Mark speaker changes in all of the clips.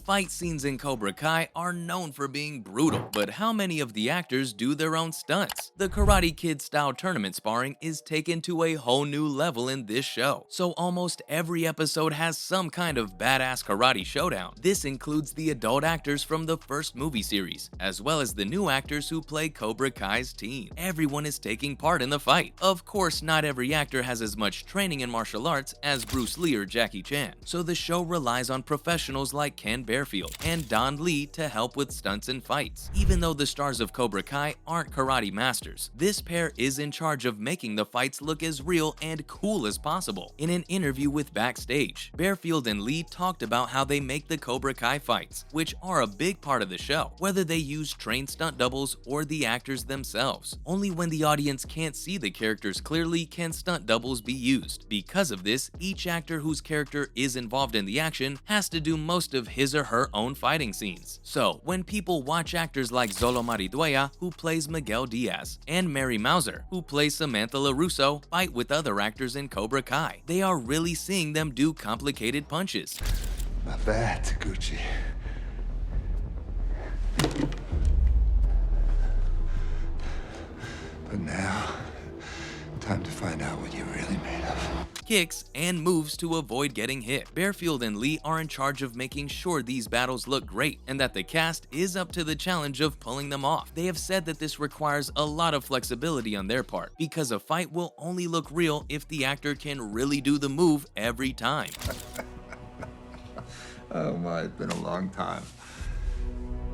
Speaker 1: fight scenes in Cobra Kai are known for being brutal, but how many of the actors do their own stunts? The Karate Kid style tournament sparring is taken to a whole new level in this show, so almost every episode has some kind of badass karate showdown. This includes the adult actors from the first movie series, as well as the new actors who play Cobra Kai's team. Everyone is taking part in the fight. Of course, not every actor has as much training in martial arts as Bruce Lee or Jackie Chan, so the show relies on professionals like Ken Bearfield and Don Lee to help with stunts and fights. Even though the stars of Cobra Kai aren't karate masters, this pair is in charge of making the fights look as real and cool as possible. In an interview with Backstage, Bearfield and Lee talked about how they make the Cobra Kai fights, which are a big part of the show, whether they use trained stunt doubles or the actors themselves. Only when the audience can't see the characters clearly can stunt doubles be used. Because of this, each actor whose character is involved in the action has to do most of his or her own fighting scenes. So, when people watch actors like Zolo Maridueña, who plays Miguel Diaz, and Mary Mauser, who plays Samantha LaRusso, fight with other actors in Cobra Kai, they are really seeing them do complicated punches.
Speaker 2: Not bad, Taguchi. But now, time to find out what you're really made of.
Speaker 1: Kicks, and moves to avoid getting hit. Bearfield and Lee are in charge of making sure these battles look great and that the cast is up to the challenge of pulling them off. They have said that this requires a lot of flexibility on their part, because a fight will only look real if the actor can really do the move every time.
Speaker 2: Oh my, it's been a long time.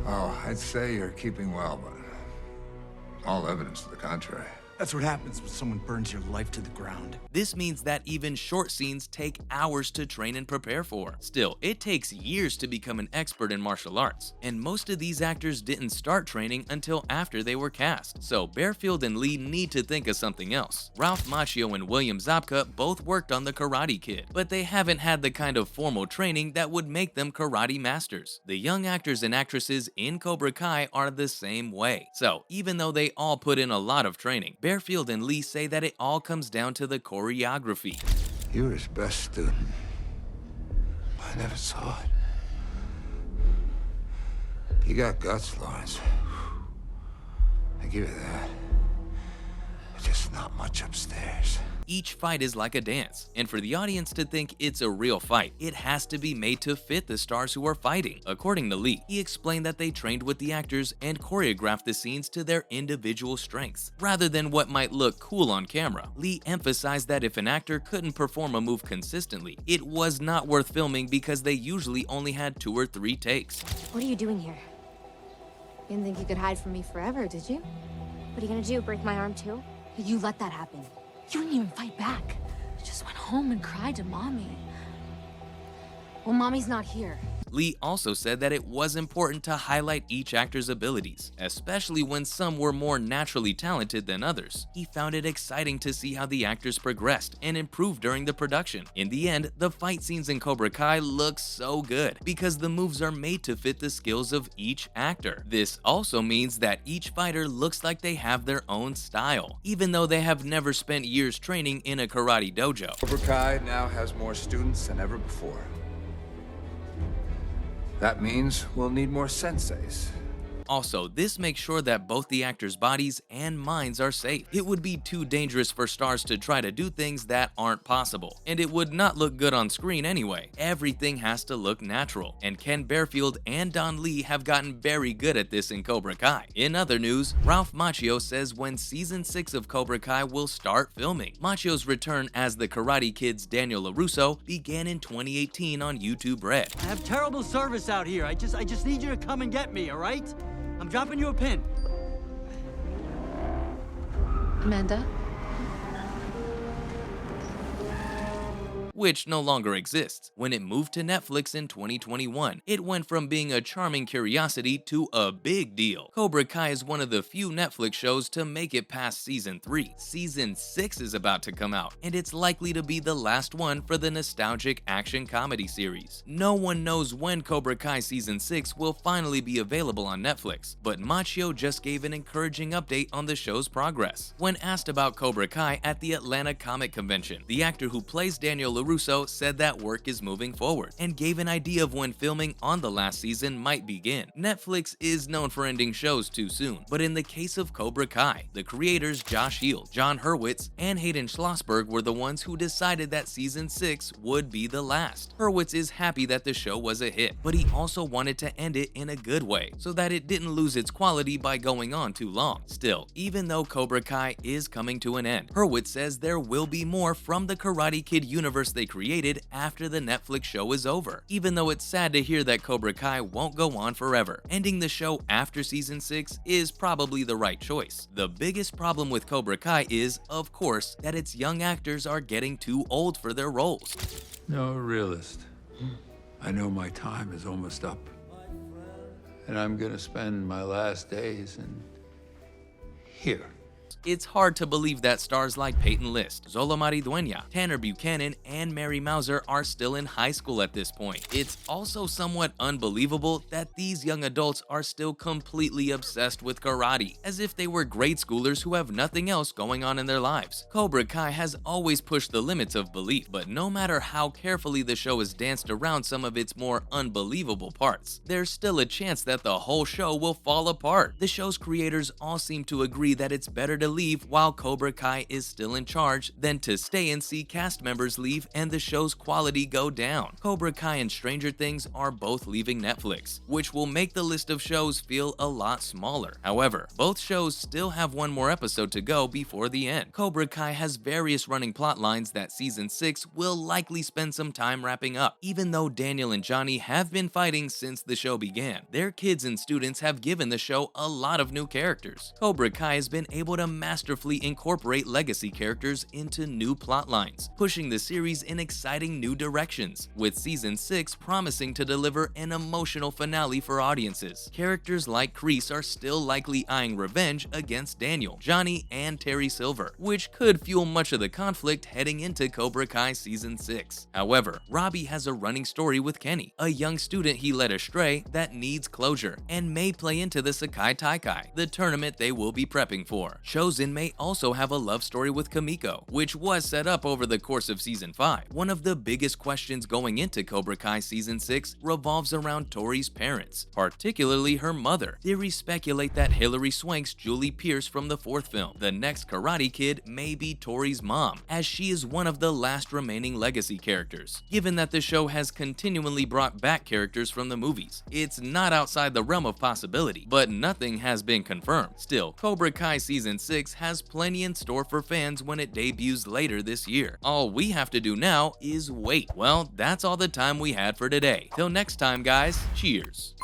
Speaker 2: Oh, I'd say you're keeping well, but all evidence to the contrary.
Speaker 3: That's what happens when someone burns your life to the ground.
Speaker 1: This means that even short scenes take hours to train and prepare for. Still, it takes years to become an expert in martial arts, and most of these actors didn't start training until after they were cast. So Bearfield and Lee need to think of something else. Ralph Macchio and William Zabka both worked on the Karate Kid, but they haven't had the kind of formal training that would make them karate masters. The young actors and actresses in Cobra Kai are the same way. So even though they all put in a lot of training, Bearfield and Lee say that it all comes down to the choreography.
Speaker 2: You were his best student. I never saw it. You got guts, Lawrence. I give you that. But just not much upstairs.
Speaker 1: Each fight is like a dance, and for the audience to think it's a real fight, it has to be made to fit the stars who are fighting. According to Lee, he explained that they trained with the actors and choreographed the scenes to their individual strengths, rather than what might look cool on camera. Lee emphasized that if an actor couldn't perform a move consistently, it was not worth filming because they usually only had 2 or 3 takes.
Speaker 4: What are you doing here? You didn't think you could hide from me forever, did you? What are you gonna do, break my arm too? You let that happen.
Speaker 5: You didn't even fight back. You just went home and cried to Mommy.
Speaker 4: Well, Mommy's not here.
Speaker 1: Lee also said that it was important to highlight each actor's abilities, especially when some were more naturally talented than others. He found it exciting to see how the actors progressed and improved during the production. In the end, the fight scenes in Cobra Kai look so good because the moves are made to fit the skills of each actor. This also means that each fighter looks like they have their own style, even though they have never spent years training in a karate dojo.
Speaker 2: Cobra Kai now has more students than ever before. That means we'll need more senseis.
Speaker 1: Also, this makes sure that both the actors' bodies and minds are safe. It would be too dangerous for stars to try to do things that aren't possible, and it would not look good on screen anyway. Everything has to look natural, and Ken Bearfield and Don Lee have gotten very good at this in Cobra Kai. In other news, Ralph Macchio says when Season 6 of Cobra Kai will start filming. Macchio's return as the Karate Kid's Daniel LaRusso began in 2018 on YouTube Red.
Speaker 6: I have terrible service out here. I just need you to come and get me, all right? I'm dropping you a pin.
Speaker 5: Amanda?
Speaker 1: which no longer exists. When it moved to Netflix in 2021, it went from being a charming curiosity to a big deal. Cobra Kai is one of the few Netflix shows to make it past Season 3. Season 6 is about to come out, and it's likely to be the last one for the nostalgic action comedy series. No one knows when Cobra Kai Season 6 will finally be available on Netflix, but Macchio just gave an encouraging update on the show's progress. When asked about Cobra Kai at the Atlanta Comic Convention, the actor who plays Daniel LaRusso Russo said that work is moving forward and gave an idea of when filming on the last season might begin. Netflix is known for ending shows too soon, but in the case of Cobra Kai, the creators Josh Heald, John Hurwitz, and Hayden Schlossberg were the ones who decided that season 6 would be the last. Hurwitz is happy that the show was a hit, but he also wanted to end it in a good way so that it didn't lose its quality by going on too long. Still, even though Cobra Kai is coming to an end, Hurwitz says there will be more from the Karate Kid universe they created after the Netflix show is over. Even though it's sad to hear that Cobra Kai won't go on forever, ending the show after season 6 is probably the right choice. The biggest problem with Cobra Kai is, of course, that its young actors are getting too old for their roles.
Speaker 7: No realist. I know my time is almost up. And I'm gonna spend my last days here.
Speaker 1: It's hard to believe that stars like Peyton List, Zola Maridueña, Tanner Buchanan, and Mary Mauser are still in high school at this point. It's also somewhat unbelievable that these young adults are still completely obsessed with karate, as if they were grade schoolers who have nothing else going on in their lives. Cobra Kai has always pushed the limits of belief, but no matter how carefully the show has danced around some of its more unbelievable parts, there's still a chance that the whole show will fall apart. The show's creators all seem to agree that it's better to leave while Cobra Kai is still in charge than to stay and see cast members leave and the show's quality go down. Cobra Kai and Stranger Things are both leaving Netflix, which will make the list of shows feel a lot smaller. However, both shows still have one more episode to go before the end. Cobra Kai has various running plot lines that season 6 will likely spend some time wrapping up. Even though Daniel and Johnny have been fighting since the show began, their kids and students have given the show a lot of new characters. Cobra Kai has been able to masterfully incorporate legacy characters into new plot lines, pushing the series in exciting new directions, with season 6 promising to deliver an emotional finale for audiences. Characters like Kreese are still likely eyeing revenge against Daniel, Johnny, and Terry Silver, which could fuel much of the conflict heading into Cobra Kai season 6. However, Robbie has a running story with Kenny, a young student he led astray that needs closure, and may play into the Sekai Taikai, the tournament they will be prepping for. Chosen may also have a love story with Kamiko, which was set up over the course of season 5. One of the biggest questions going into Cobra Kai season 6 revolves around Tori's parents, particularly her mother. Theories speculate that Hilary Swank's Julie Pierce from the 4th film, the next Karate Kid, may be Tori's mom, as she is one of the last remaining legacy characters. Given that the show has continually brought back characters from the movies, it's not outside the realm of possibility, but nothing has been confirmed. Still, Cobra Kai season 6 has plenty in store for fans when it debuts later this year. All we have to do now is wait. Well, that's all the time we had for today. Till next time, guys, cheers.